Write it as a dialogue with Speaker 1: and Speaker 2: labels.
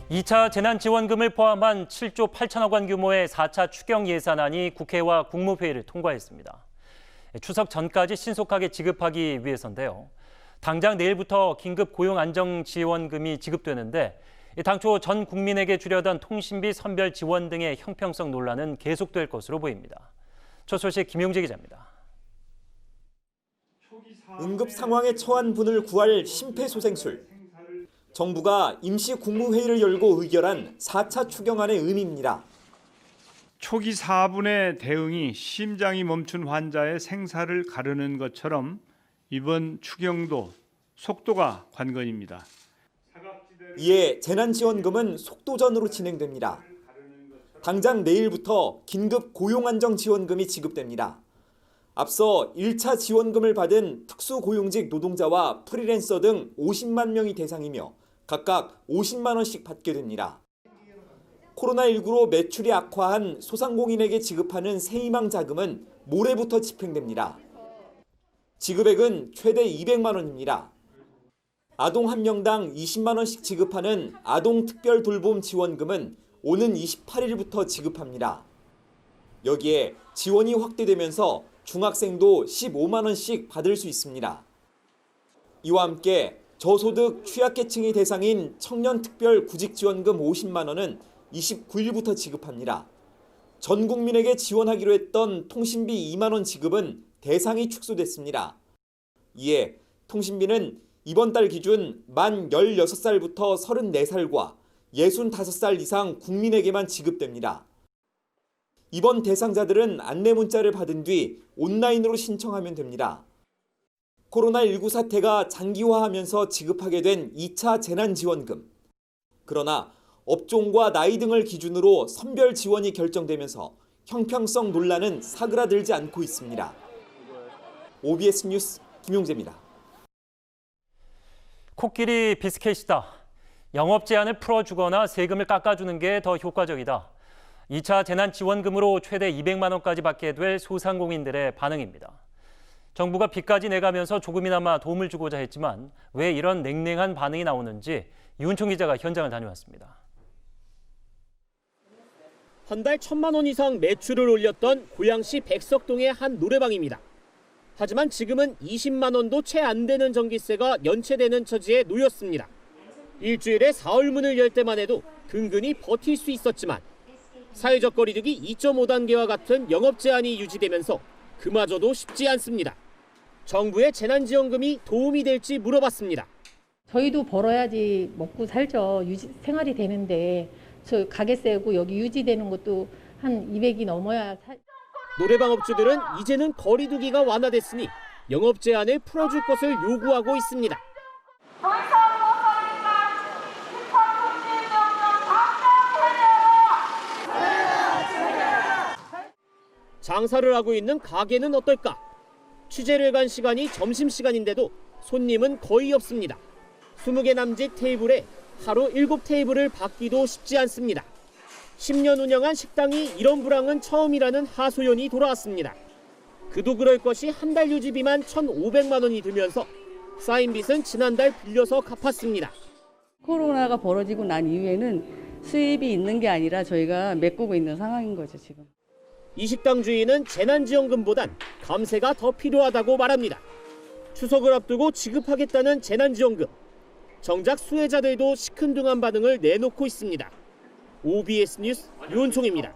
Speaker 1: 2차 재난지원금을 포함한 7조 8천억 원 규모의 4차 추경 예산안이 국회와 국무회의를 통과했습니다. 추석 전까지 신속하게 지급하기 위해서인데요. 당장 내일부터 긴급 고용안정지원금이 지급되는데 당초 전 국민에게 주려던 통신비 선별 지원 등의 형평성 논란은 계속될 것으로 보입니다. 첫 소식 김용재 기자입니다.
Speaker 2: 응급 상황에 처한 분을 구할 심폐소생술. 정부가 임시 국무회의를 열고 의결한 4차 추경안의 의미입니다.
Speaker 3: 초기 4분의 대응이 심장이 멈춘 환자의 생사를 가르는 것처럼 이번 추경도 속도가 관건입니다.
Speaker 2: 이에 재난지원금은 속도전으로 진행됩니다. 당장 내일부터 긴급 고용안정지원금이 지급됩니다. 앞서 1차 지원금을 받은 특수고용직 노동자와 프리랜서 등 50만 명이 대상이며 각각 50만 원씩 받게 됩니다. 코로나19로 매출이 악화한 소상공인에게 지급하는 새희망 자금은 모레부터 집행됩니다. 지급액은 최대 200만 원입니다. 아동 한 명당 20만 원씩 지급하는 아동특별돌봄지원금은 오는 28일부터 지급합니다. 여기에 지원이 확대되면서 중학생도 15만 원씩 받을 수 있습니다. 이와 함께 저소득 취약계층이 대상인 청년특별구직지원금 50만 원은 29일부터 지급합니다. 전 국민에게 지원하기로 했던 통신비 2만 원 지급은 대상이 축소됐습니다. 이에 통신비는 이번 달 기준 만 16살부터 34살과 65살 이상 국민에게만 지급됩니다. 이번 대상자들은 안내 문자를 받은 뒤 온라인으로 신청하면 됩니다. 코로나19 사태가 장기화하면서 지급하게 된 2차 재난지원금. 그러나 업종과 나이 등을 기준으로 선별 지원이 결정되면서 형평성 논란은 사그라들지 않고 있습니다. OBS 뉴스 김용재입니다.
Speaker 1: 코끼리 비스켓이다. 영업 제한을 풀어주거나 세금을 깎아주는 게 더 효과적이다. 2차 재난지원금으로 최대 200만 원까지 받게 될 소상공인들의 반응입니다. 정부가 빚까지 내가면서 조금이나마 도움을 주고자 했지만 왜 이런 냉랭한 반응이 나오는지 이훈총 기자가 현장을 다녀왔습니다.
Speaker 4: 한 달 1,000만 원 이상 매출을 올렸던 고양시 백석동의 한 노래방입니다. 하지만 지금은 20만 원도 채 안 되는 전기세가 연체되는 처지에 놓였습니다. 일주일에 4월문을 열 때만 해도 근근히 버틸 수 있었지만 사회적 거리두기 2.5단계와 같은 영업 제한이 유지되면서 그마저도 쉽지 않습니다. 정부의 재난지원금이 도움이 될지 물어봤습니다.
Speaker 5: 저희도 벌어야지 먹고 살죠. 생활이 되는데 저 가게세고 여기 유지되는 것도 한 200이 넘어야
Speaker 4: 노래방 업주들은 이제는 거리두기가 완화됐으니 영업 제한을 풀어줄 것을 요구하고 있습니다. 장사를 하고 있는 가게는 어떨까? 취재를 간 시간이 점심시간인데도 손님은 거의 없습니다. 20개 남짓 테이블에 하루 7테이블을 받기도 쉽지 않습니다. 10년 운영한 식당이 이런 불황은 처음이라는 하소연이 돌아왔습니다. 그도 그럴 것이 한 달 유지비만 1,500만 원이 들면서 쌓인 빚은 지난달 빌려서 갚았습니다.
Speaker 6: 코로나가 벌어지고 난 이후에는 수입이 있는 게 아니라 저희가 메꾸고 있는 상황인 거죠, 지금.
Speaker 4: 이 식당 주인은 재난지원금보단 감세가 더 필요하다고 말합니다. 추석을 앞두고 지급하겠다는 재난지원금. 정작 수혜자들도 시큰둥한 반응을 내놓고 있습니다. OBS 뉴스 이훈총입니다.